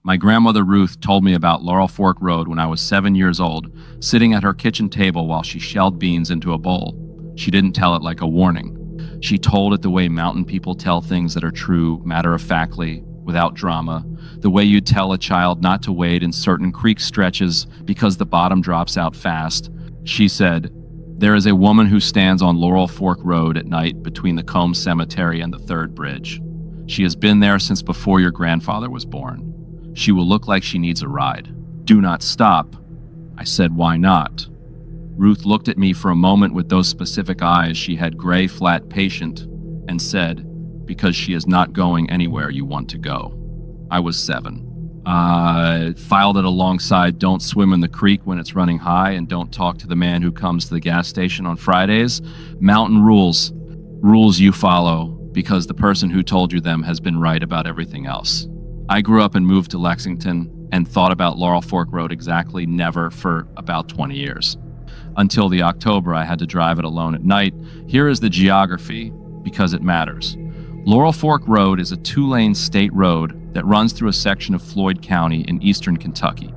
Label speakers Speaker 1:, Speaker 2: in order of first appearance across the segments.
Speaker 1: My grandmother Ruth told me about Laurel Fork Road when I was 7 years old, sitting at her kitchen table while she shelled beans into a bowl. She didn't tell it like a warning. She told it the way mountain people tell things that are true, matter-of-factly, without drama, the way you'd tell a child not to wade in certain creek stretches because the bottom drops out fast. She said, "There is a woman who stands on Laurel Fork Road at night between the Combs Cemetery and the Third Bridge. She has been there since before your grandfather was born. She will look like she needs a ride. Do not stop." I said, "Why not?" Ruth looked at me for a moment with those specific eyes she had, gray, flat, patient, and said, "Because she is not going anywhere you want to go." I was 7. I filed it alongside "Don't swim in the creek when it's running high" and "Don't talk to the man who comes to the gas station on Fridays." Mountain rules. Rules you follow because the person who told you them has been right about everything else. I grew up and moved to Lexington and thought about Laurel Fork Road exactly never for about 20 years. Until the October I had to drive it alone at night. Here is the geography, because it matters. Laurel Fork Road is a 2-lane state road that runs through a section of Floyd County in eastern Kentucky.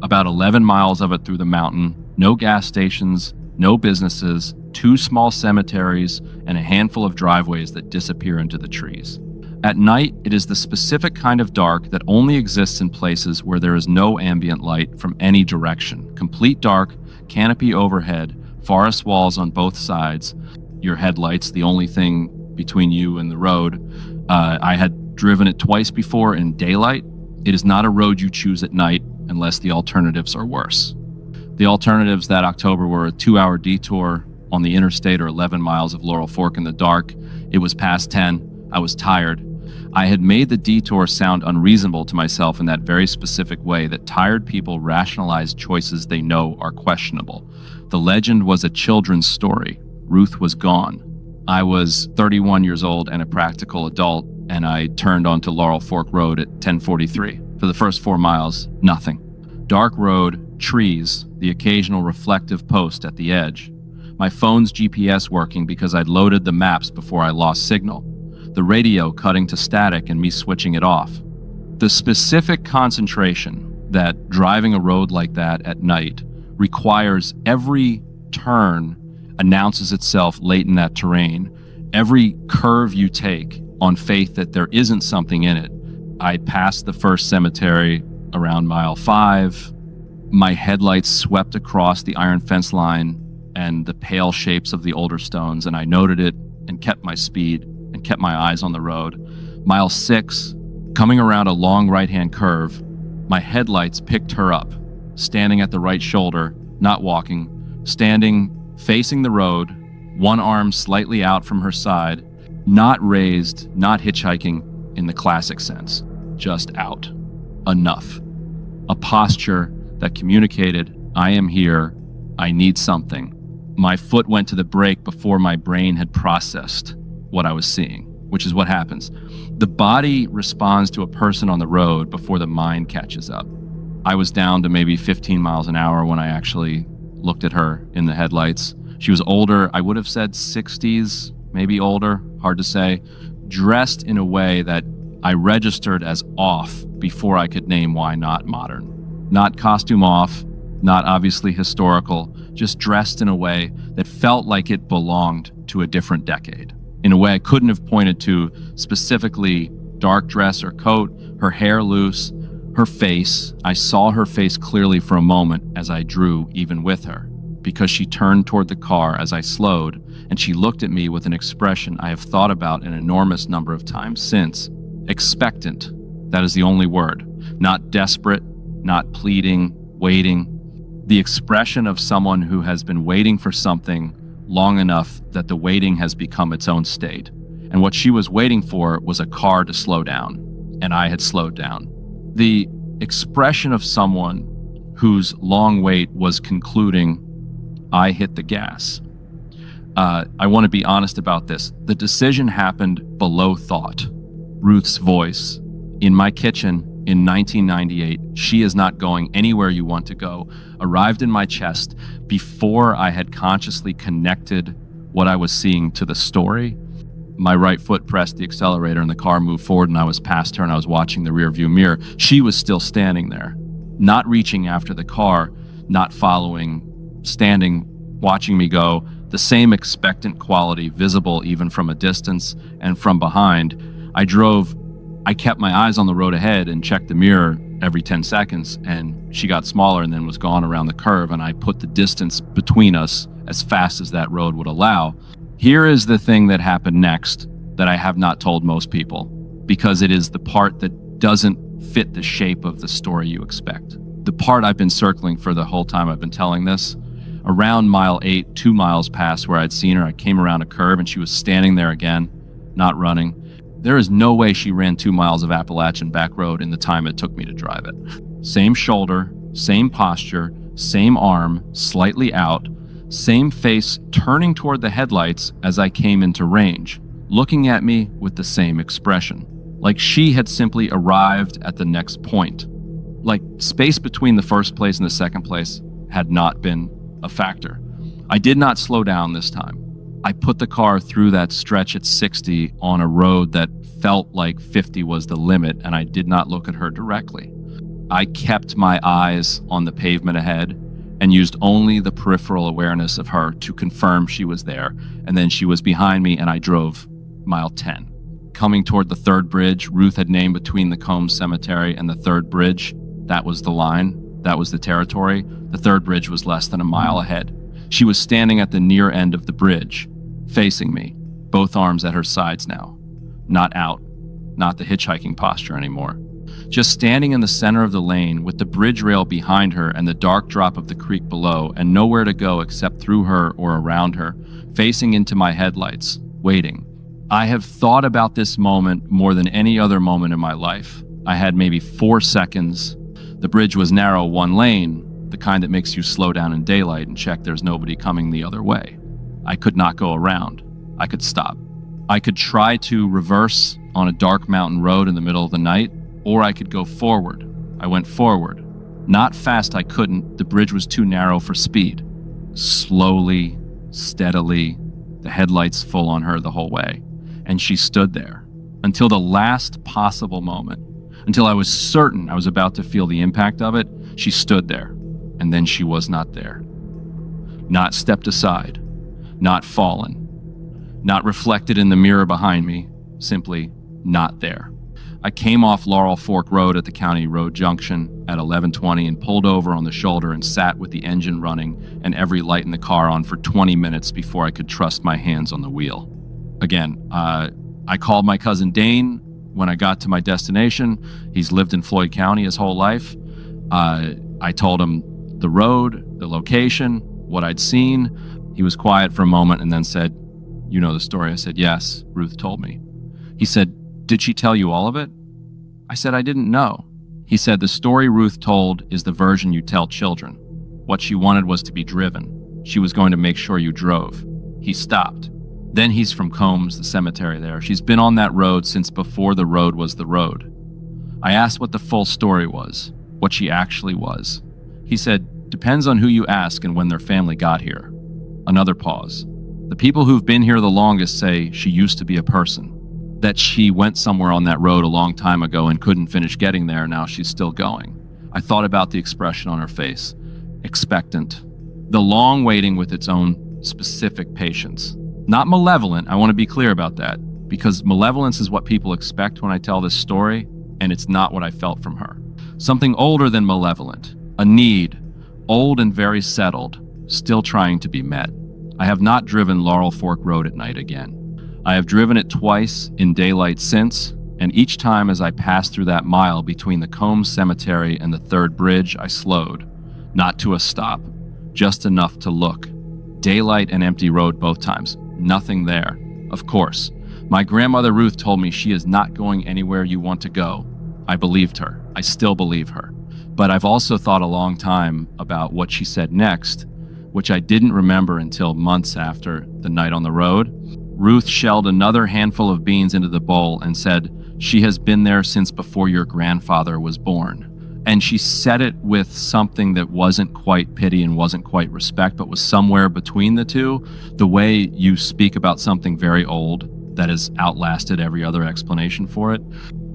Speaker 1: About 11 miles of it through the mountain, no gas stations, no businesses, 2 small cemeteries, and a handful of driveways that disappear into the trees. At night, it is the specific kind of dark that only exists in places where there is no ambient light from any direction. Complete dark, canopy overhead, forest walls on both sides, your headlights the only thing between you and the road. I had driven it twice before in daylight. It is not a road you choose at night unless the alternatives are worse. The alternatives that October were a 2-hour detour on the interstate or 11 miles of Laurel Fork in the dark. It was past 10. I was tired. I had made the detour sound unreasonable to myself in that very specific way that tired people rationalize choices they know are questionable. The legend was a children's story. Ruth was gone. I was 31 years old and a practical adult, and I turned onto Laurel Fork Road at 10:43. For the first 4 miles, nothing. Dark road, trees, the occasional reflective post at the edge. My phone's GPS working because I'd loaded the maps before I lost signal. The radio cutting to static and me switching it off. The specific concentration that driving a road like that at night requires every turn announces itself late in that terrain. Every curve you take on faith that there isn't something in it. I passed the first cemetery around mile 5. My headlights swept across the iron fence line and the pale shapes of the older stones, and I noted it and kept my speed and kept my eyes on the road. Mile 6, coming around a long right-hand curve, my headlights picked her up, standing at the right shoulder, not walking, standing facing the road, one arm slightly out from her side, not raised, not hitchhiking in the classic sense, just out. Enough. A posture that communicated, I am here, I need something. My foot went to the brake before my brain had processed what I was seeing, which is what happens. The body responds to a person on the road before the mind catches up. I was down to maybe 15 miles an hour when I actually looked at her in the headlights. She was older, I would have said 60s, maybe older, hard to say, dressed in a way that I registered as off before I could name why not modern. Not costume off, not obviously historical, just dressed in a way that felt like it belonged to a different decade. In a way I couldn't have pointed to specifically dark dress or coat, her hair loose, her face. I saw her face clearly for a moment as I drew even with her, because she turned toward the car as I slowed, and she looked at me with an expression I have thought about an enormous number of times since. Expectant. That is the only word. Not desperate, not pleading, waiting. The expression of someone who has been waiting for something long enough that the waiting has become its own state. And what she was waiting for was a car to slow down, and I had slowed down. The expression of someone whose long wait was concluding, I hit the gas. I want to be honest about this. The decision happened below thought. Ruth's voice in my kitchen in 1998, she is not going anywhere you want to go, arrived in my chest before I had consciously connected what I was seeing to the story. My right foot pressed the accelerator and the car moved forward, and I was past her and I was watching the rear view mirror. She was still standing there, not reaching after the car, not following, standing, watching me go. The same expectant quality visible even from a distance and from behind. I kept my eyes on the road ahead and checked the mirror every 10 seconds, and she got smaller and then was gone around the curve, and I put the distance between us as fast as that road would allow. Here is the thing that happened next that I have not told most people, because it is the part that doesn't fit the shape of the story you expect. The part I've been circling for the whole time I've been telling this. Around mile 8, 2 miles past where I'd seen her, I came around a curve and she was standing there again, not running. There is no way she ran 2 miles of Appalachian back road in the time it took me to drive it. Same shoulder, same posture, same arm, slightly out, same face turning toward the headlights as I came into range, looking at me with the same expression, like she had simply arrived at the next point. Like space between the first place and the second place had not been a factor. I did not slow down this time. I put the car through that stretch at 60 on a road that felt like 50 was the limit, and I did not look at her directly. I kept my eyes on the pavement ahead and used only the peripheral awareness of her to confirm she was there, and then she was behind me and I drove mile 10. Coming toward the third bridge, Ruth had named between the Combs Cemetery and the third bridge. That was the line. That was the territory. The third bridge was less than a mile ahead. She was standing at the near end of the bridge, facing me, both arms at her sides now. Not out, not the hitchhiking posture anymore. Just standing in the center of the lane with the bridge rail behind her and the dark drop of the creek below, and nowhere to go except through her or around her, facing into my headlights, waiting. I have thought about this moment more than any other moment in my life. I had maybe 4 seconds. The bridge was narrow, one lane, the kind that makes you slow down in daylight and check there's nobody coming the other way. I could not go around. I could stop. I could try to reverse on a dark mountain road in the middle of the night, or I could go forward. I went forward. Not fast, I couldn't. The bridge was too narrow for speed. Slowly, steadily, the headlights full on her the whole way. And she stood there until the last possible moment. Until I was certain I was about to feel the impact of it, she stood there. And then she was not there. Not stepped aside. Not fallen. Not reflected in the mirror behind me. Simply not there. I came off Laurel Fork Road at the County Road Junction at 11:20 and pulled over on the shoulder and sat with the engine running and every light in the car on for 20 minutes before I could trust my hands on the wheel. Again, I called my cousin Dane when I got to my destination. He's lived in Floyd County his whole life. I told him the road, the location, what I'd seen. He was quiet for a moment and then said, "You know the story?" I said, "Yes, Ruth told me." He said, "Did she tell you all of it?" I said, "I didn't know." He said, "The story Ruth told is the version you tell children. What she wanted was to be driven. She was going to make sure you drove." He stopped. Then he's from Combs, the cemetery there. She's been on that road since before the road was the road. I asked what the full story was, what she actually was. He said, "Depends on who you ask and when their family got here." Another pause. "The people who've been here the longest say she used to be a person, that she went somewhere on that road a long time ago and couldn't finish getting there. Now she's still going." I thought about the expression on her face. Expectant. The long waiting with its own specific patience. Not malevolent, I want to be clear about that, because malevolence is what people expect when I tell this story, and it's not what I felt from her. Something older than malevolent. A need, old and very settled, still trying to be met. I have not driven Laurel Fork Road at night again. I have driven it twice in daylight since, and each time as I passed through that mile between the Combs Cemetery and the third bridge, I slowed. Not to a stop, just enough to look. Daylight and empty road both times. Nothing there. Of course. My grandmother Ruth told me she is not going anywhere you want to go. I believed her. I still believe her. But I've also thought a long time about what she said next, which I didn't remember until months after the night on the road. Ruth shelled another handful of beans into the bowl and said, "She has been there since before your grandfather was born." And she said it with something that wasn't quite pity and wasn't quite respect, but was somewhere between the two. The way you speak about something very old that has outlasted every other explanation for it.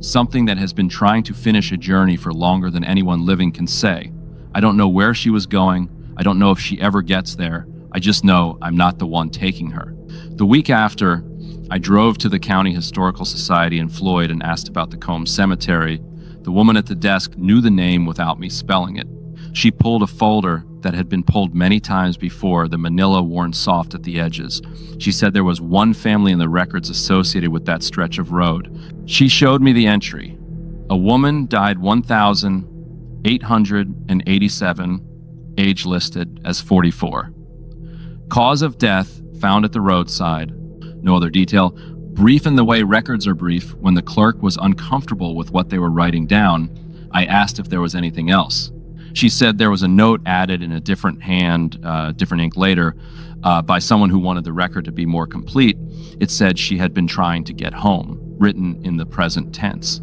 Speaker 1: Something that has been trying to finish a journey for longer than anyone living can say. I don't know where she was going. I don't know if she ever gets there. I just know I'm not the one taking her. The week after, I drove to the County Historical Society in Floyd and asked about the Combs Cemetery. The woman at the desk knew the name without me spelling it. She pulled a folder that had been pulled many times before, the manila worn soft at the edges. She said there was one family in the records associated with that stretch of road. She showed me the entry. A woman died 1,887, age listed as 44. Cause of death found at the roadside. No other detail. Brief in the way records are brief, when the clerk was uncomfortable with what they were writing down, I asked if there was anything else. She said there was a note added in a different hand, different ink later, by someone who wanted the record to be more complete. It said she had been trying to get home, written in the present tense.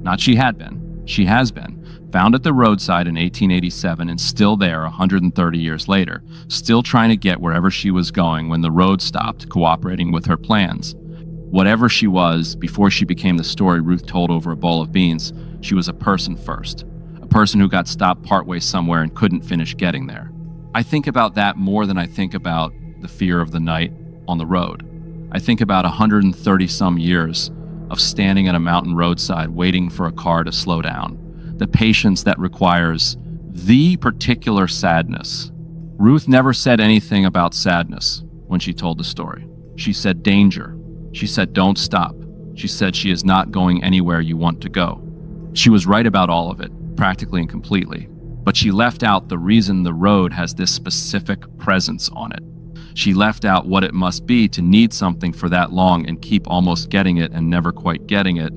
Speaker 1: Not she had been. She has been. Found at the roadside in 1887 and still there 130 years later, still trying to get wherever she was going when the road stopped, cooperating with her plans. Whatever she was, before she became the story Ruth told over a bowl of beans, she was a person first. A person who got stopped partway somewhere and couldn't finish getting there. I think about that more than I think about the fear of the night on the road. I think about 130 some years of standing at a mountain roadside waiting for a car to slow down. The patience that requires the particular sadness. Ruth never said anything about sadness when she told the story. She said danger. She said don't stop. She said she is not going anywhere you want to go. She was right about all of it, practically and completely. But she left out the reason the road has this specific presence on it. She left out what it must be to need something for that long and keep almost getting it and never quite getting it.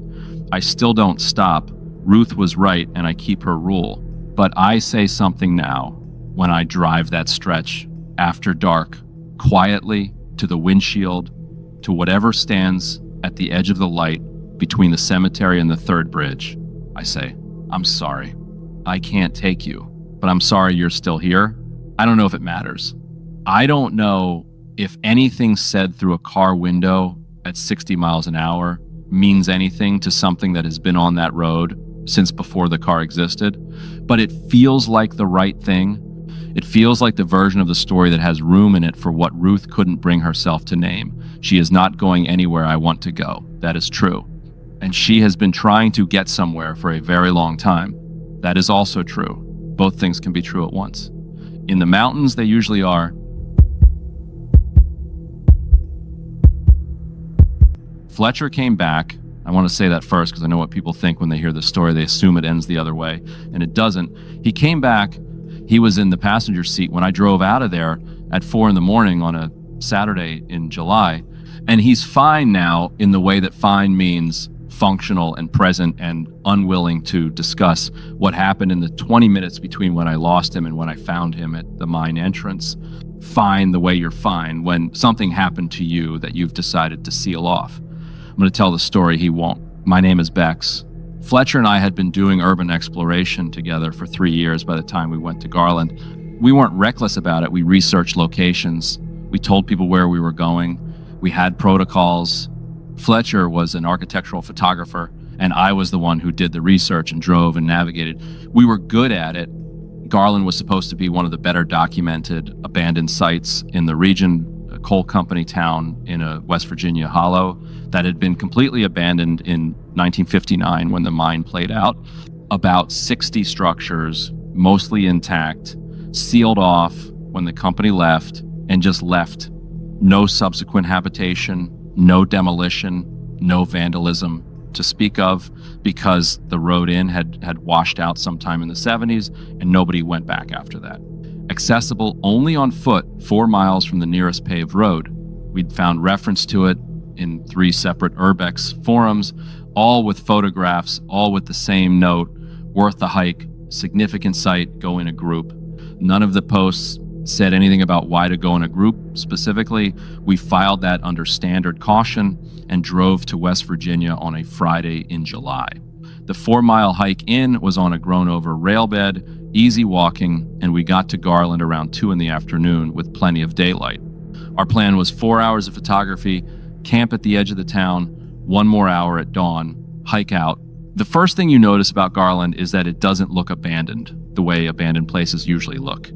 Speaker 1: I still don't stop. Ruth was right, and I keep her rule. But I say something now when I drive that stretch after dark, quietly to the windshield, to whatever stands at the edge of the light between the cemetery and the third bridge. I say, I'm sorry. I can't take you, but I'm sorry you're still here. I don't know if it matters. I don't know if anything said through a car window at 60 miles an hour means anything to something that has been on that road since before the car existed, but it feels like the right thing. It feels like the version of the story that has room in it for what Ruth couldn't bring herself to name. She is not going anywhere I want to go. That is true. And she has been trying to get somewhere for a very long time. That is also true. Both things can be true at once. In the mountains, they usually are. Fletcher came back. I want to say that first because I know what people think when they hear the story. They assume it ends the other way, and it doesn't. He came back. He was in the passenger seat when I drove out of there at 4 a.m. on a Saturday in July, and he's fine now in the way that fine means functional and present and unwilling to discuss what happened in the 20 minutes between when I lost him and when I found him at the mine entrance. Fine the way you're fine when something happened to you that you've decided to seal off. I'm going to tell the story, he won't. My name is Bex. Fletcher and I had been doing urban exploration together for 3 years by the time we went to Garland. We weren't reckless about it. We researched locations. We told people where we were going. We had protocols. Fletcher was an architectural photographer, and I was the one who did the research and drove and navigated. We were good at it. Garland was supposed to be one of the better documented abandoned sites in the region, a coal company town in a West Virginia hollow that had been completely abandoned in 1959 when the mine played out. About 60 structures, mostly intact, sealed off when the company left, and just left. No subsequent habitation, no demolition, no vandalism to speak of, because the road in had washed out sometime in the 70s and nobody went back after that. Accessible only on foot 4 miles from the nearest paved road. We'd found reference to it in 3 separate Urbex forums, all with photographs, all with the same note: worth the hike, significant site, go in a group. None of the posts said anything about why to go in a group specifically. We filed that under standard caution and drove to West Virginia on a Friday in July. The 4-mile hike in was on a grown-over rail bed, easy walking, and we got to Garland around 2 in the afternoon with plenty of daylight. Our plan was 4 hours of photography, Camp at the edge of the town, 1 more hour at dawn, hike out. The first thing you notice about Garland is that it doesn't look abandoned the way abandoned places usually look.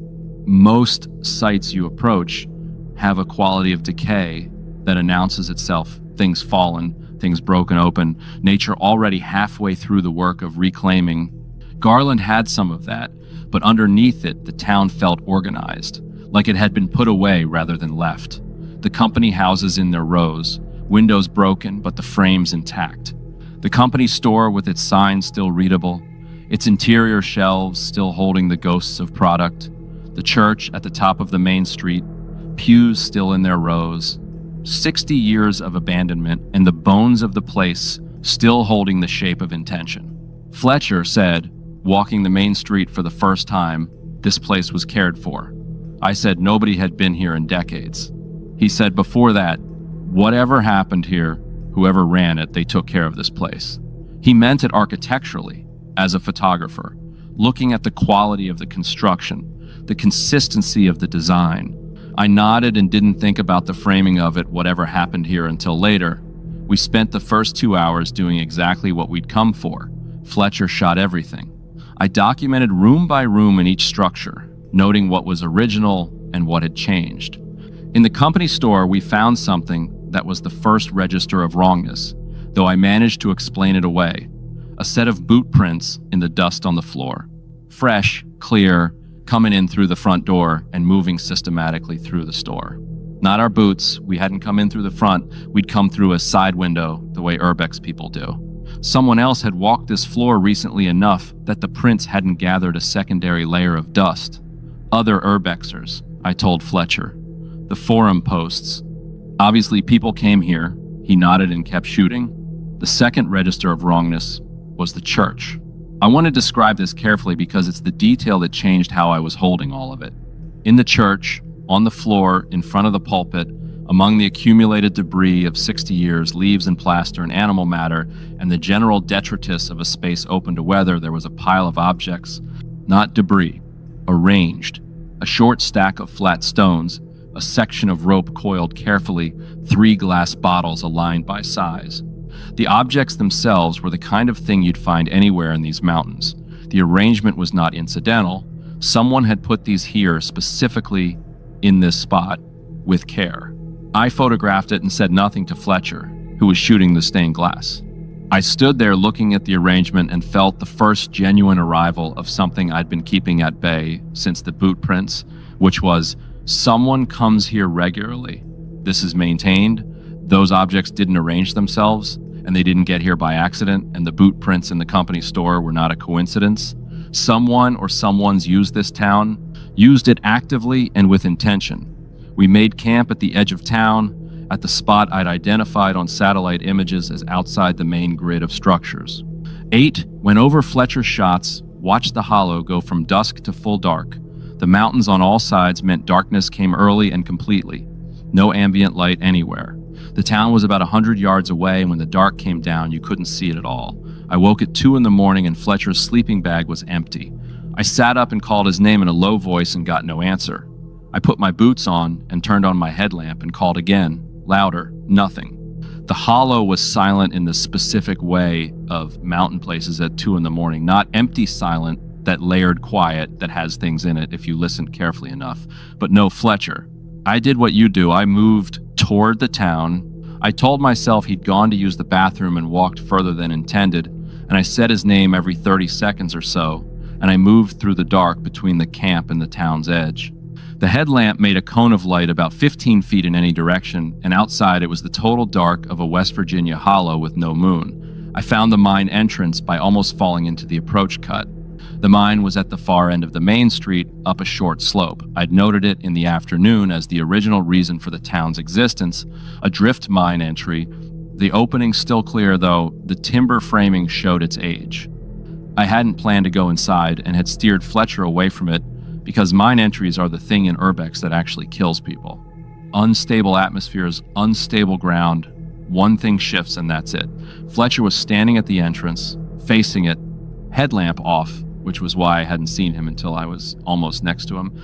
Speaker 1: Most sites you approach have a quality of decay that announces itself. Things fallen, things broken open, nature already halfway through the work of reclaiming. Garland had some of that, but underneath it, the town felt organized, like it had been put away rather than left. The company houses in their rows, windows broken, but the frames intact. The company store with its signs still readable, its interior shelves still holding the ghosts of product. The church at the top of the main street, pews still in their rows. 60 years of abandonment and the bones of the place still holding the shape of intention. Fletcher said, walking the main street for the first time, this place was cared for. I said nobody had been here in decades. He said before that, whatever happened here, whoever ran it, they took care of this place. He meant it architecturally, as a photographer, looking at the quality of the construction, the consistency of the design. I nodded and didn't think about the framing of it, whatever happened here, until later. We spent the first 2 hours doing exactly what we'd come for. Fletcher shot everything. I documented room by room in each structure, noting what was original and what had changed. In the company store, we found something that was the first register of wrongness, though I managed to explain it away. A set of boot prints in the dust on the floor. Fresh, clear, coming in through the front door and moving systematically through the store. Not our boots, we hadn't come in through the front, we'd come through a side window the way Urbex people do. Someone else had walked this floor recently enough that the prints hadn't gathered a secondary layer of dust. Other Urbexers, I told Fletcher. The forum posts. Obviously people came here, he nodded and kept shooting. The second register of wrongness was the church. I want to describe this carefully because it's the detail that changed how I was holding all of it. In the church, on the floor, in front of the pulpit, among the accumulated debris of 60 years, leaves and plaster and animal matter, and the general detritus of a space open to weather, there was a pile of objects, not debris, arranged. A short stack of flat stones, a section of rope coiled carefully, 3 glass bottles aligned by size. The objects themselves were the kind of thing you'd find anywhere in these mountains. The arrangement was not incidental. Someone had put these here specifically in this spot with care. I photographed it and said nothing to Fletcher, who was shooting the stained glass. I stood there looking at the arrangement and felt the first genuine arrival of something I'd been keeping at bay since the boot prints, which was, someone comes here regularly. This is maintained. Those objects didn't arrange themselves, and they didn't get here by accident, and the boot prints in the company store were not a coincidence. Someone or someone's used this town, used it actively and with intention. We made camp at the edge of town, at the spot I'd identified on satellite images as outside the main grid of structures. 8 went over Fletcher's shots, watched the hollow go from dusk to full dark. The mountains on all sides meant darkness came early and completely. No ambient light anywhere. The town was about 100 yards away, and when the dark came down, you couldn't see it at all. I woke at 2 in the morning and Fletcher's sleeping bag was empty. I sat up and called his name in a low voice and got no answer. I put my boots on and turned on my headlamp and called again, louder, nothing. The hollow was silent in the specific way of mountain places at 2 in the morning, not empty silent, that layered quiet that has things in it if you listen carefully enough, but no Fletcher. I did what you do. I moved toward the town. I told myself he'd gone to use the bathroom and walked further than intended, and I said his name every 30 seconds or so, and I moved through the dark between the camp and the town's edge. The headlamp made a cone of light about 15 feet in any direction, and outside it was the total dark of a West Virginia hollow with no moon. I found the mine entrance by almost falling into the approach cut. The mine was at the far end of the main street, up a short slope. I'd noted it in the afternoon as the original reason for the town's existence, a drift mine entry. The opening still clear, though the timber framing showed its age. I hadn't planned to go inside and had steered Fletcher away from it because mine entries are the thing in Urbex that actually kills people. Unstable atmospheres, unstable ground, one thing shifts and that's it. Fletcher was standing at the entrance, facing it, headlamp off, which was why I hadn't seen him until I was almost next to him,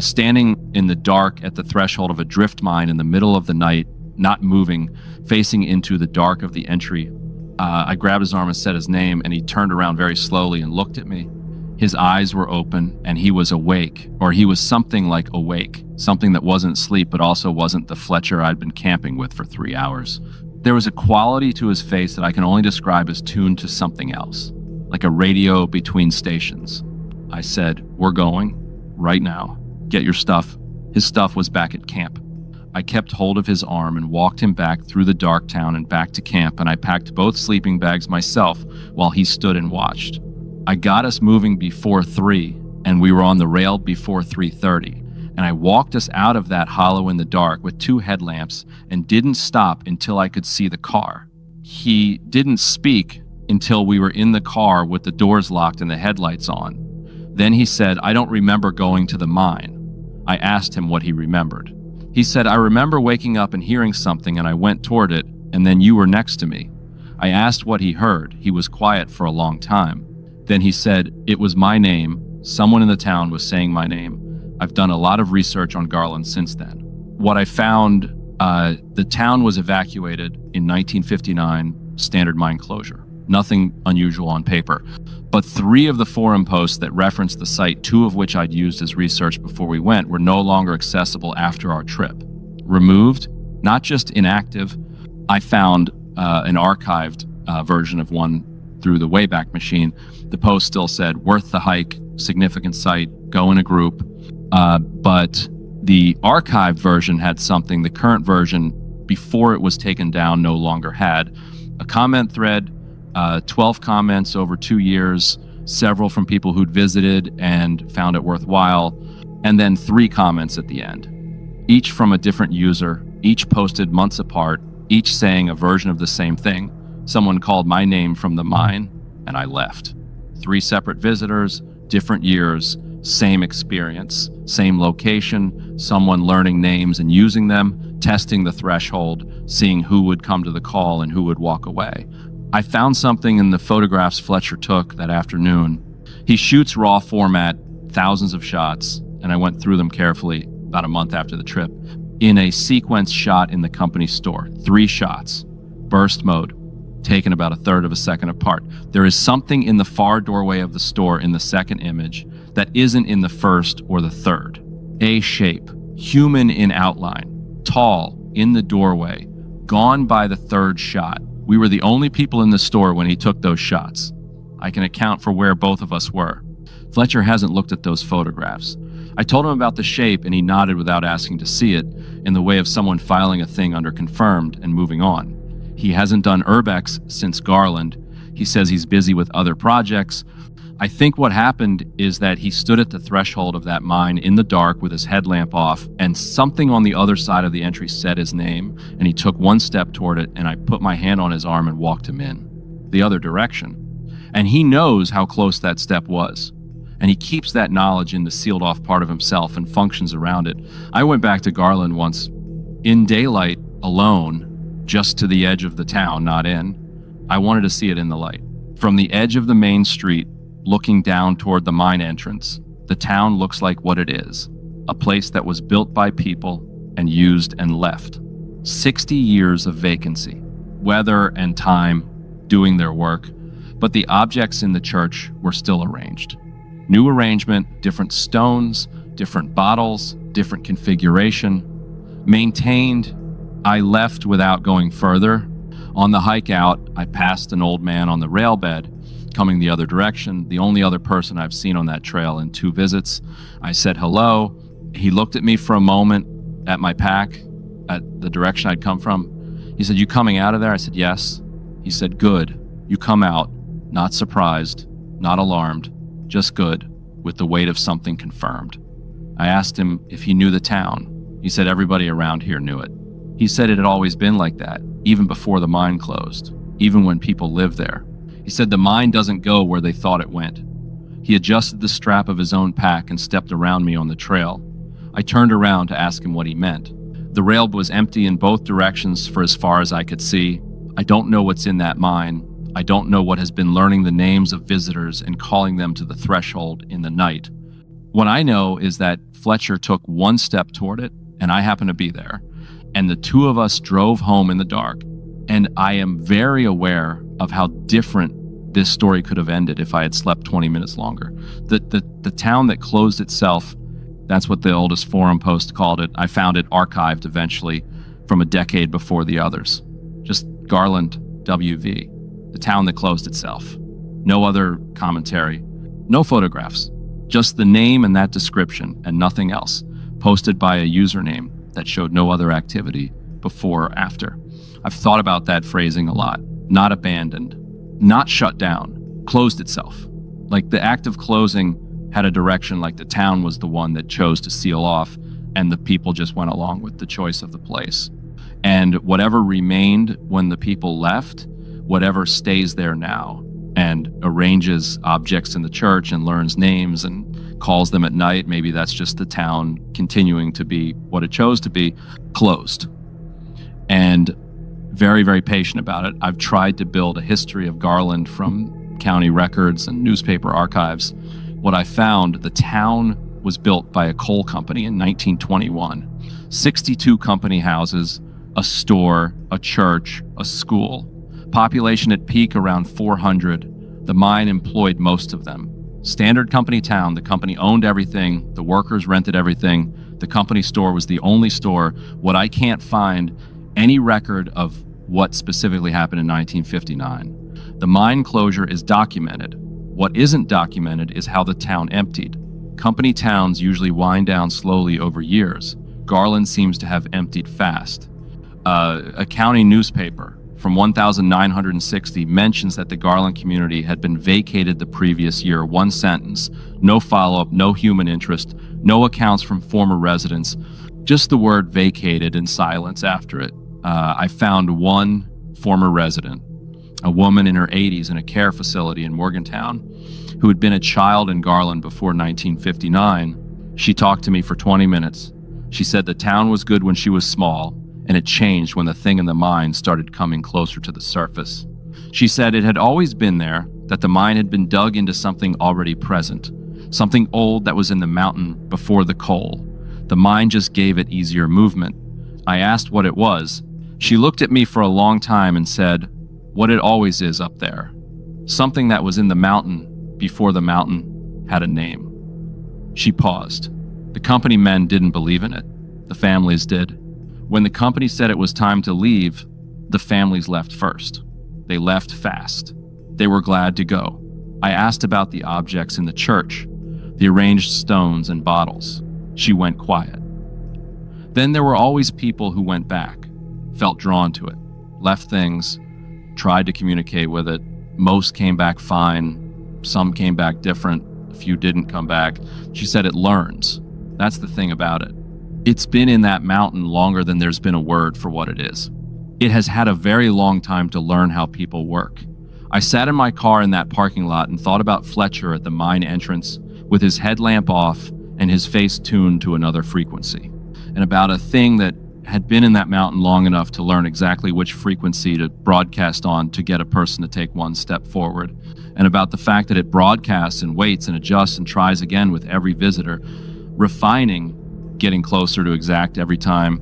Speaker 1: standing in the dark at the threshold of a drift mine in the middle of the night, not moving, facing into the dark of the entry. I grabbed his arm and said his name, and he turned around very slowly and looked at me. His eyes were open, and he was awake, or he was something like awake, something that wasn't sleep, but also wasn't the Fletcher I'd been camping with for 3 hours. There was a quality to his face that I can only describe as tuned to something else, like a radio between stations. I said, "We're going, right now. Get your stuff." His stuff was back at camp. I kept hold of his arm and walked him back through the dark town and back to camp, and I packed both sleeping bags myself while he stood and watched. I got us moving before 3, and we were on the rail before 3:30, and I walked us out of that hollow in the dark with 2 headlamps and didn't stop until I could see the car. He didn't speak until we were in the car with the doors locked and the headlights on. Then he said, "I don't remember going to the mine." I asked him what he remembered. He said, "I remember waking up and hearing something, and I went toward it, and then you were next to me." I asked what he heard. He was quiet for a long time. Then he said, "It was my name. Someone in the town was saying my name. I've done a lot of research on Garland since then." What I found, the town was evacuated in 1959, standard mine closure. Nothing unusual on paper. But 3 of the forum posts that referenced the site, 2 of which I'd used as research before we went, were no longer accessible after our trip. Removed, not just inactive. I found an archived version of one through the Wayback Machine. The post still said, "Worth the hike, significant site, go in a group." But the archived version had something the current version, before it was taken down, no longer had. A comment thread, 12 comments over 2 years, several from people who'd visited and found it worthwhile, and then 3 comments at the end, each from a different user, each posted months apart, each saying a version of the same thing. Someone called my name from the mine, and I left. 3 separate visitors, different years, same experience, same location, someone learning names and using them, testing the threshold, seeing who would come to the call and who would walk away. I found something in the photographs Fletcher took that afternoon. He shoots raw format, thousands of shots, and I went through them carefully about a month after the trip, in a sequence shot in the company store. 3 shots, burst mode, taken about a third of a second apart. There is something in the far doorway of the store in the second image that isn't in the first or the third. A shape, human in outline, tall, in the doorway, gone by the third shot. We were the only people in the store when he took those shots. I can account for where both of us were. Fletcher hasn't looked at those photographs. I told him about the shape, and he nodded without asking to see it, in the way of someone filing a thing under confirmed and moving on. He hasn't done Urbex since Garland. He says he's busy with other projects. I think what happened is that he stood at the threshold of that mine in the dark with his headlamp off, and something on the other side of the entry said his name, and he took 1 step toward it, and I put my hand on his arm and walked him in the other direction. And he knows how close that step was, and he keeps that knowledge in the sealed off part of himself and functions around it. I went back to Garland once in daylight alone, just to the edge of the town, not in. I wanted to see it in the light. From the edge of the main street, looking down toward the mine entrance, the town looks like what it is, a place that was built by people and used and left. 60 years of vacancy, weather and time doing their work, but the objects in the church were still arranged. New arrangement, different stones, different bottles, different configuration, maintained. I left without going further. On the hike out, I passed an old man on the rail bed, coming the other direction, the only other person I've seen on that trail in 2 visits. I said hello. He looked at me for a moment at my pack, at the direction I'd come from. He said, "You coming out of there?" I said, "Yes." He said, "Good. You come out, not surprised, not alarmed, just good, with the weight of something confirmed." I asked him if he knew the town. He said everybody around here knew it. He said it had always been like that, even before the mine closed, even when people lived there. He said the mine doesn't go where they thought it went. He adjusted the strap of his own pack and stepped around me on the trail. I turned around to ask him what he meant. The rail was empty in both directions for as far as I could see. I don't know what's in that mine. I don't know what has been learning the names of visitors and calling them to the threshold in the night. What I know is that Fletcher took 1 step toward it, and I happened to be there. And the two of us drove home in the dark. And I am very aware of how different this story could have ended if I had slept 20 minutes longer. The town that closed itself, that's what the oldest forum post called it. I found it archived eventually from a decade before the others. Just Garland, WV, the town that closed itself. No other commentary, no photographs, just the name and that description and nothing else, posted by a username that showed no other activity before or after. I've thought about that phrasing a lot. Not abandoned, not shut down, closed itself. Like the act of closing had a direction, like the town was the one that chose to seal off and the people just went along with the choice of the place. And whatever remained when the people left, whatever stays there now and arranges objects in the church and learns names and calls them at night, maybe that's just the town continuing to be what it chose to be, closed. And very, very patient about it. I've tried to build a history of Garland from county records and newspaper archives. What I found, the town was built by a coal company in 1921. 62 company houses, a store, a church, a school. Population at peak around 400. The mine employed most of them. Standard company town, the company owned everything, the workers rented everything. The company store was the only store. What I can't find any record of what specifically happened in 1959. The mine closure is documented. What isn't documented is how the town emptied. Company towns usually wind down slowly over years. Garland seems to have emptied fast. A county newspaper from 1960 mentions that the Garland community had been vacated the previous year. One sentence, no follow-up, no human interest, no accounts from former residents, just the word vacated and silence after it. I found one former resident, a woman in her 80s in a care facility in Morgantown, who had been a child in Garland before 1959. She talked to me for 20 minutes. She said the town was good when she was small, and it changed when the thing in the mine started coming closer to the surface. She said it had always been there, that the mine had been dug into something already present, something old that was in the mountain before the coal. The mine just gave it easier movement. I asked what it was. She looked at me for a long time and said, what it always is up there. Something that was in the mountain before the mountain had a name. She paused. The company men didn't believe in it. The families did. When the company said it was time to leave, the families left first. They left fast. They were glad to go. I asked about the objects in the church, the arranged stones and bottles. She went quiet. Then there were always people who went back, felt drawn to it, left things, tried to communicate with it. Most came back fine. Some came back different. A few didn't come back. She said it learns. That's the thing about it. It's been in that mountain longer than there's been a word for what it is. It has had a very long time to learn how people work. I sat in my car in that parking lot and thought about Fletcher at the mine entrance with his headlamp off and his face tuned to another frequency, and about a thing that had been in that mountain long enough to learn exactly which frequency to broadcast on to get a person to take one step forward, and about the fact that it broadcasts and waits and adjusts and tries again with every visitor, refining, getting closer to exact every time.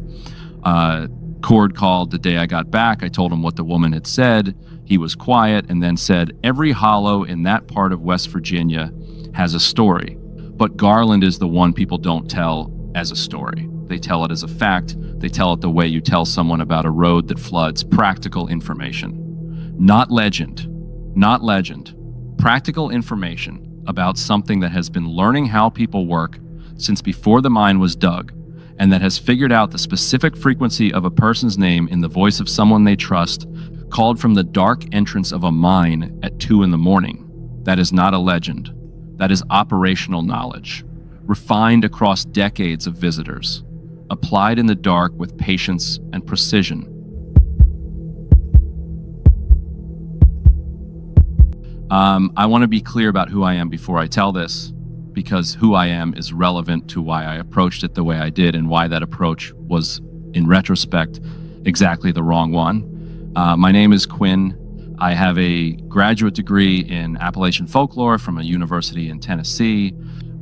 Speaker 1: Cord called the day I got back. I told him what the woman had said. He was quiet and then said, every hollow in that part of West Virginia has a story, but Garland is the one people don't tell as a story. They tell it as a fact. They tell it the way you tell someone about a road that floods. Practical information. Not legend. Not legend. Practical information about something that has been learning how people work since before the mine was dug, and that has figured out the specific frequency of a person's name in the voice of someone they trust, called from the dark entrance of a mine at 2 a.m. That is not a legend. That is operational knowledge, refined across decades of visitors, applied in the dark with patience and precision. I want to be clear about who I am before I tell this, because who I am is relevant to why I approached it the way I did and why that approach was, in retrospect, exactly the wrong one. My name is Quinn. I have a graduate degree in Appalachian folklore from a university in Tennessee.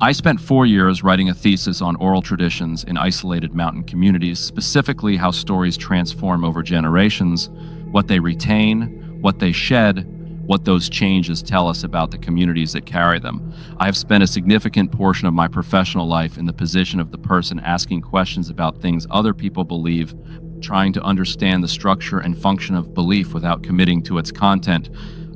Speaker 1: I spent 4 years writing a thesis on oral traditions in isolated mountain communities, specifically how stories transform over generations, what they retain, what they shed, what those changes tell us about the communities that carry them. I have spent a significant portion of my professional life in the position of the person asking questions about things other people believe, trying to understand the structure and function of belief without committing to its content.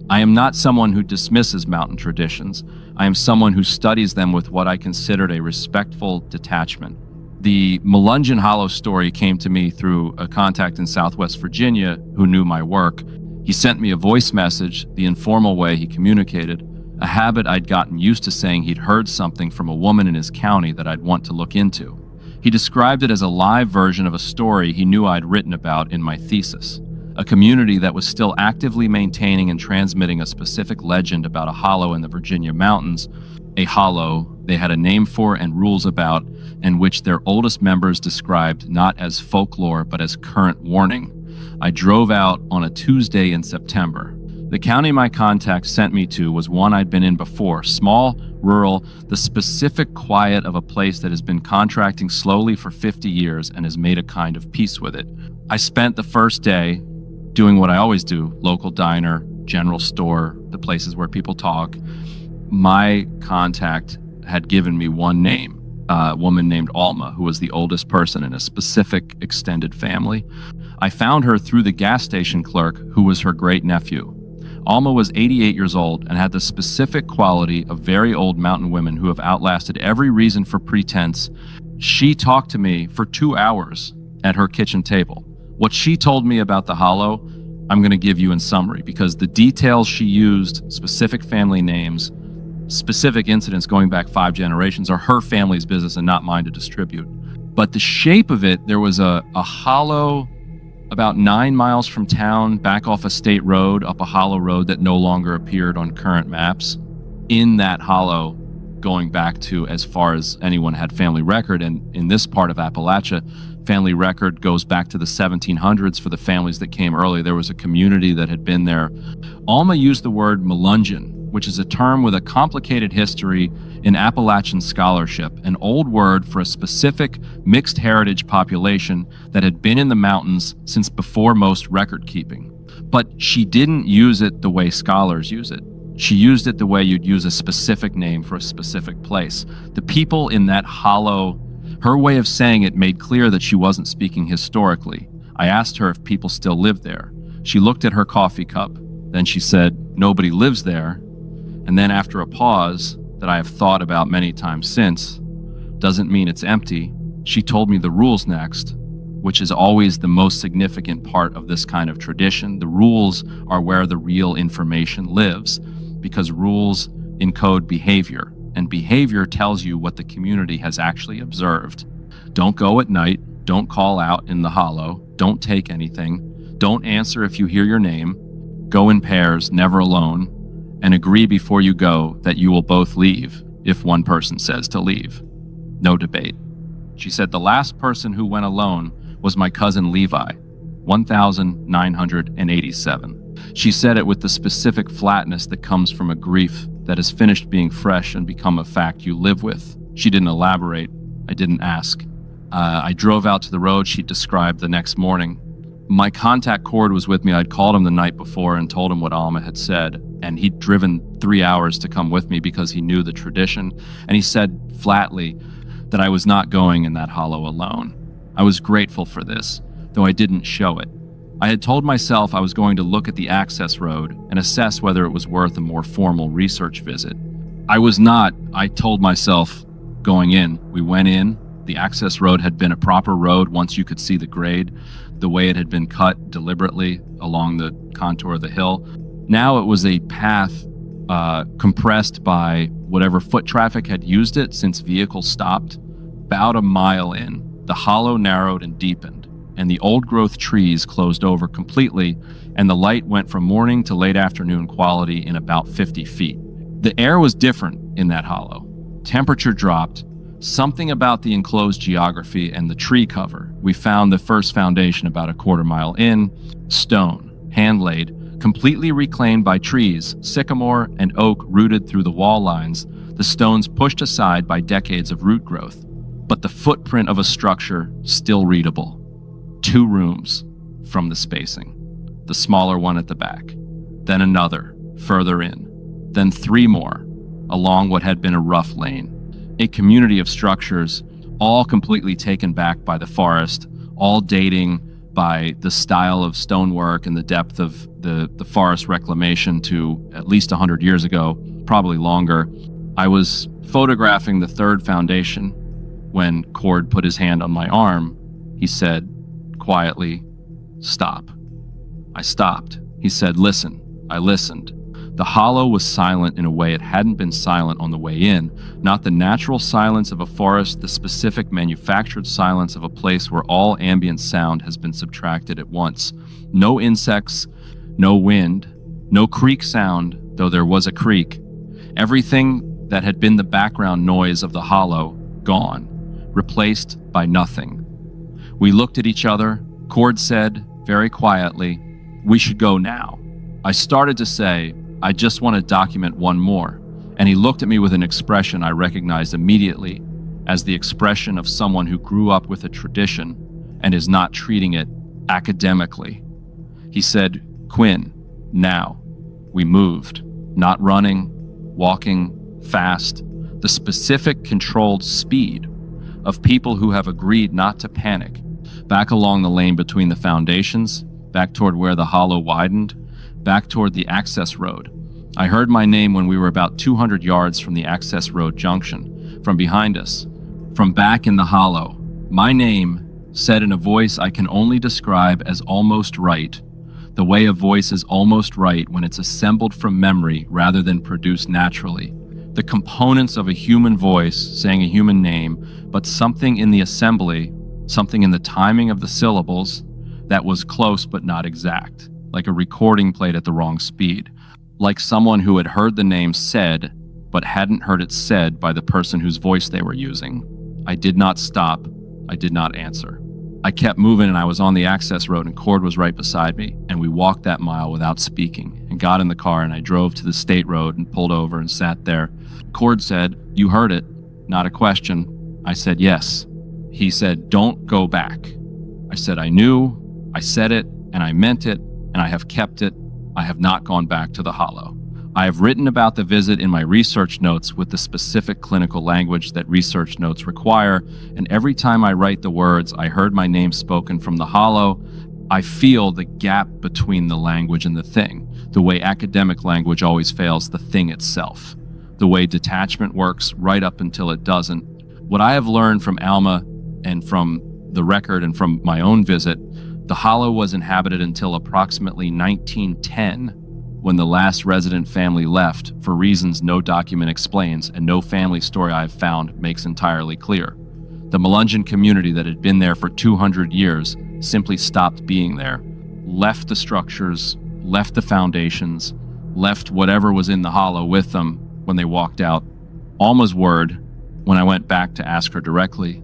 Speaker 1: I am not someone who dismisses mountain traditions. I am someone who studies them with what I considered a respectful detachment. The Melungeon Hollow story came to me through a contact in Southwest Virginia who knew my work. He sent me a voice message, the informal way he communicated, a habit I'd gotten used to saying he'd heard something from a woman in his county that I'd want to look into. He described it as a live version of a story he knew I'd written about in my thesis. A community that was still actively maintaining and transmitting a specific legend about a hollow in the Virginia mountains, a hollow they had a name for and rules about, and which their oldest members described not as folklore but as current warning. I drove out on a Tuesday in September. The county my contact sent me to was one I'd been in before, small, rural, the specific quiet of a place that has been contracting slowly for 50 years and has made a kind of peace with it. I spent the first day doing what I always do, local diner, general store, the places where people talk. My contact had given me one name, a woman named Alma, who was the oldest person in a specific extended family. I found her through the gas station clerk, who was her great-nephew. Alma was 88 years old and had the specific quality of very old mountain women who have outlasted every reason for pretense. She talked to me for 2 hours at her kitchen table. What she told me about the hollow, I'm going to give you in summary, because the details she used, specific family names, specific incidents going back 5 generations, are her family's business and not mine to distribute. But the shape of it, there was a hollow about 9 miles from town, back off a state road, up a hollow road that no longer appeared on current maps. In that hollow, going back to as far as anyone had family record, and in this part of Appalachia, family record goes back to the 1700s for the families that came early. There was a community that had been there. Alma used the word Melungeon, which is a term with a complicated history in Appalachian scholarship, an old word for a specific mixed heritage population that had been in the mountains since before most record keeping. But she didn't use it the way scholars use it. She used it the way you'd use a specific name for a specific place. The people in that hollow, her way of saying it made clear that she wasn't speaking historically. I asked her if people still lived there. She looked at her coffee cup. Then she said, "Nobody lives there." And then after a pause that I have thought about many times since, doesn't mean it's empty, she told me the rules next, which is always the most significant part of this kind of tradition. The rules are where the real information lives, because rules encode behavior, and behavior tells you what the community has actually observed. Don't go at night, don't call out in the hollow, don't take anything, don't answer if you hear your name, go in pairs, never alone, and agree before you go that you will both leave if one person says to leave. No debate. She said the last person who went alone was my cousin Levi, 1987. She said it with the specific flatness that comes from a grief that has finished being fresh and become a fact you live with. She didn't elaborate. I didn't ask. I drove out to the road she described the next morning. My contact cord was with me. I'd called him the night before and told him what Alma had said, and he'd driven 3 hours to come with me because he knew the tradition, and he said flatly that I was not going in that hollow alone. I was grateful for this, though I didn't show it. I had told myself I was going to look at the access road and assess whether it was worth a more formal research visit. I was not, I told myself, going in. We went in. The access road had been a proper road once you could see the grade, the way it had been cut deliberately along the contour of the hill. Now it was a path compressed by whatever foot traffic had used it since vehicles stopped. About a mile in, the hollow narrowed and deepened, and the old-growth trees closed over completely, and the light went from morning to late afternoon quality in about 50 feet. The air was different in that hollow. Temperature dropped. Something about the enclosed geography and the tree cover. We found the first foundation about a quarter mile in, stone, hand-laid, completely reclaimed by trees, sycamore and oak rooted through the wall lines. the stones pushed aside by decades of root growth, but the footprint of a structure still readable. 2 rooms from the spacing, the smaller one at the back, then another further in, then 3 more along what had been a rough lane. A community of structures, all completely taken back by the forest, all dating by the style of stonework and the depth of the forest reclamation to at least 100 years ago, probably longer. I was photographing the 3rd foundation when Cord put his hand on my arm. He said quietly, "Stop." I stopped. He said, "Listen." I listened. The hollow was silent in a way it hadn't been silent on the way in, not the natural silence of a forest, the specific manufactured silence of a place where all ambient sound has been subtracted at once. No insects, no wind, no creek sound, though there was a creek. Everything that had been the background noise of the hollow, gone, replaced by nothing. We looked at each other. Cord said, very quietly, "We should go now." I started to say, "I just want to document one more," and he looked at me with an expression I recognized immediately as the expression of someone who grew up with a tradition and is not treating it academically. He said, "Quinn, now." We moved, not running, walking, fast, the specific controlled speed of people who have agreed not to panic, back along the lane between the foundations, back toward where the hollow widened, back toward the access road. I heard my name when we were about 200 yards from the access road junction. From behind us, from back in the hollow, my name, said in a voice I can only describe as almost right, the way a voice is almost right when it's assembled from memory rather than produced naturally. The components of a human voice saying a human name, but something in the assembly, something in the timing of the syllables that was close but not exact, like a recording played at the wrong speed, like someone who had heard the name said but hadn't heard it said by the person whose voice they were using. I did not stop. I did not answer. I kept moving, and I was on the access road, and Cord was right beside me, and we walked that mile without speaking and got in the car, and I drove to the state road and pulled over and sat there. Cord said, "You heard it, not a question." I said, "Yes." He said, "Don't go back." I said, "I knew, I said it, and I meant it, and I have kept it. I have not gone back to the hollow. I have written about the visit in my research notes with the specific clinical language that research notes require, and every time I write the words, I heard my name spoken from the hollow, I feel the gap between the language and the thing, the way academic language always fails the thing itself, the way detachment works right up until it doesn't. What I have learned from Alma and from the record and from my own visit, the hollow was inhabited until approximately 1910, when the last resident family left for reasons no document explains and no family story I have found makes entirely clear. The Melungeon community that had been there for 200 years simply stopped being there, left the structures, left the foundations, left whatever was in the hollow with them when they walked out. Alma's word, when I went back to ask her directly,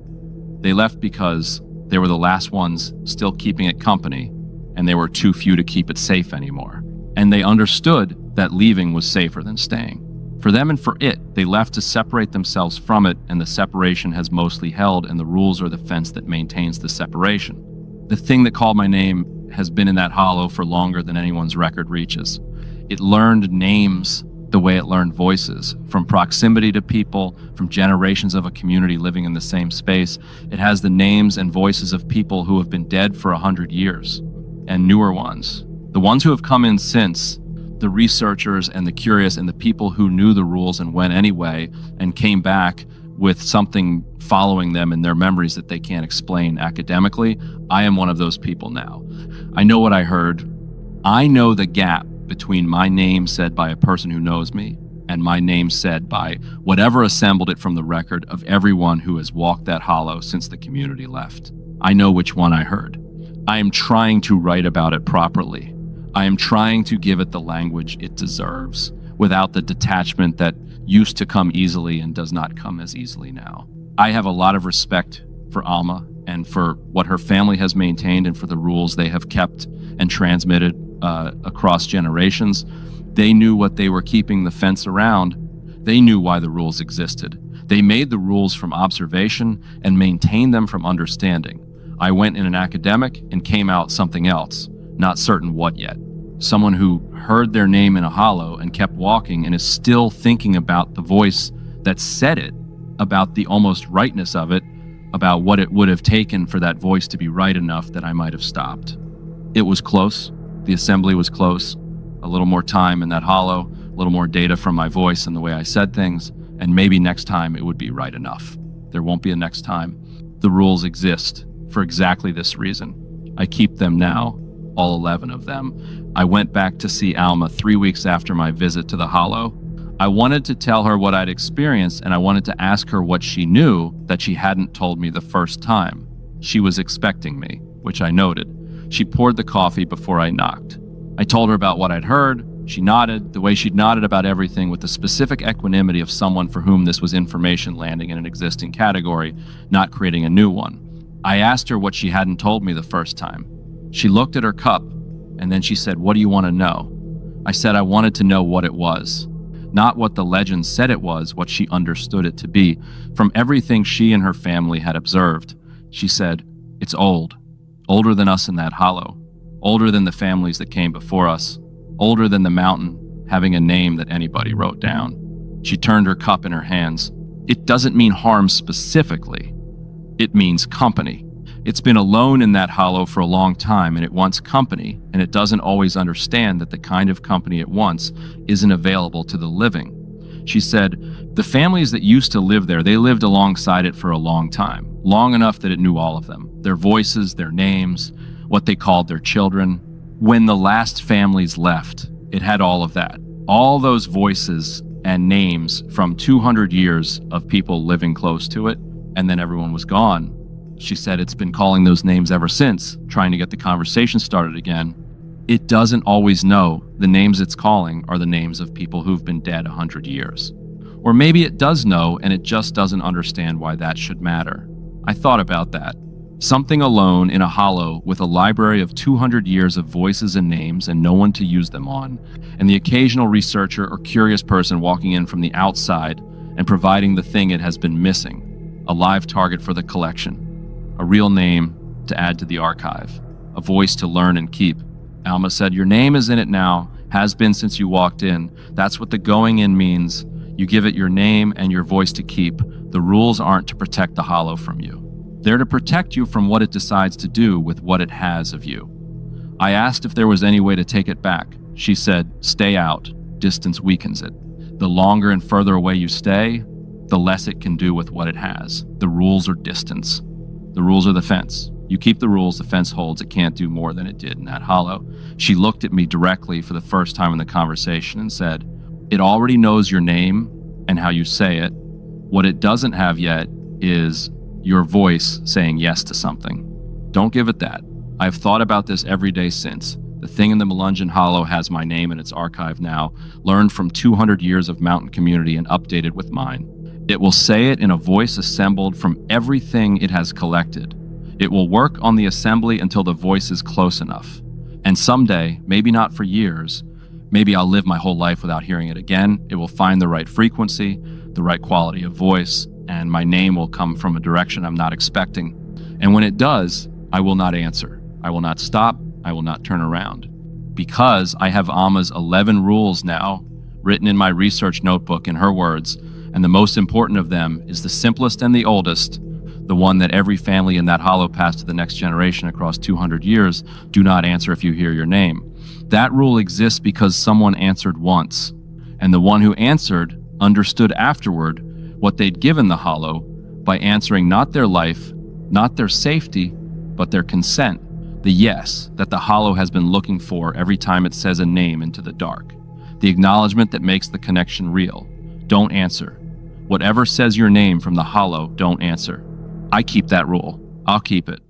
Speaker 1: they left because they were the last ones still keeping it company, and they were too few to keep it safe anymore. And they understood that leaving was safer than staying. For them and for it, they left to separate themselves from it, and the separation has mostly held, and the rules are the fence that maintains the separation. The thing that called my name has been in that hollow for longer than anyone's record reaches. It learned names the way it learned voices, from proximity to people, from generations of a community living in the same space. It has the names and voices of people who have been dead for 100 years, and newer ones. The ones who have come in since, the researchers and the curious and the people who knew the rules and went anyway and came back with something following them in their memories that they can't explain academically. I am one of those people now. I know what I heard. I know the gap between my name said by a person who knows me and my name said by whatever assembled it from the record of everyone who has walked that hollow since the community left. I know which one I heard. I am trying to write about it properly. I am trying to give it the language it deserves without the detachment that used to come easily and does not come as easily now. I have a lot of respect for Alma and for what her family has maintained and for the rules they have kept and transmitted across generations. They knew what they were keeping the fence around. They knew why the rules existed. They made the rules from observation and maintained them from understanding. I went in an academic and came out something else, not certain what yet. Someone who heard their name in a hollow and kept walking and is still thinking about the voice that said it, about the almost rightness of it, about what it would have taken for that voice to be right enough that I might have stopped. It was close. The assembly was close. A little more time in that hollow, a little more data from my voice and the way I said things, and maybe next time it would be right enough. There won't be a next time. The rules exist for exactly this reason. I keep them now, all 11 of them. I went back to see Alma 3 weeks after my visit to the hollow. I wanted to tell her what I'd experienced, and I wanted to ask her what she knew that she hadn't told me the first time. She was expecting me, which I noted. She poured the coffee before I knocked. I told her about what I'd heard. She nodded, the way she'd nodded about everything, with the specific equanimity of someone for whom this was information landing in an existing category, not creating a new one. I asked her what she hadn't told me the first time. She looked at her cup, and then she said, "What do you want to know?" I said I wanted to know what it was. Not what the legend said it was, what she understood it to be, from everything she and her family had observed. She said, "It's old. Older than us in that hollow. Older than the families that came before us. Older than the mountain having a name that anybody wrote down." She turned her cup in her hands. "It doesn't mean harm specifically. It means company. It's been alone in that hollow for a long time, and it wants company, and it doesn't always understand that the kind of company it wants isn't available to the living." She said, "The families that used to live there, they lived alongside it for a long time, long enough that it knew all of them, their voices, their names, what they called their children. When the last families left, it had all of that, all those voices and names from 200 years of people living close to it, and then everyone was gone." She said it's been calling those names ever since, trying to get the conversation started again. It doesn't always know the names it's calling are the names of people who've been dead 100 years. Or maybe it does know and it just doesn't understand why that should matter. I thought about that. Something alone in a hollow with a library of 200 years of voices and names and no one to use them on, and the occasional researcher or curious person walking in from the outside and providing the thing it has been missing, a live target for the collection. A real name to add to the archive, a voice to learn and keep. Alma said, "Your name is in it now, has been since you walked in. That's what the going in means. You give it your name and your voice to keep. The rules aren't to protect the hollow from you. They're to protect you from what it decides to do with what it has of you." I asked if there was any way to take it back. She said, "Stay out. Distance weakens it. The longer and further away you stay, the less it can do with what it has. The rules are distance. The rules are the fence. You keep the rules, the fence holds. It can't do more than it did in that hollow." She looked at me directly for the first time in the conversation and said, "It already knows your name and how you say it. What it doesn't have yet is your voice saying yes to something. Don't give it that. I've thought about this every day since. The thing in the Melungeon Hollow has my name in its archive now, learned from 200 years of mountain community and updated with mine. It will say it in a voice assembled from everything it has collected. It will work on the assembly until the voice is close enough. And someday, maybe not for years, maybe I'll live my whole life without hearing it again, it will find the right frequency, the right quality of voice, and my name will come from a direction I'm not expecting. And when it does, I will not answer. I will not stop. I will not turn around. Because I have Alma's 11 rules now, written in my research notebook in her words, and the most important of them is the simplest and the oldest, the one that every family in that hollow passed to the next generation across 200 years, do not answer if you hear your name. That rule exists because someone answered once, and the one who answered understood afterward what they'd given the hollow by answering not their life, not their safety, but their consent, the yes that the hollow has been looking for every time it says a name into the dark, the acknowledgement that makes the connection real. Don't answer. Whatever says your name from the hollow, don't answer. I keep that rule. I'll keep it.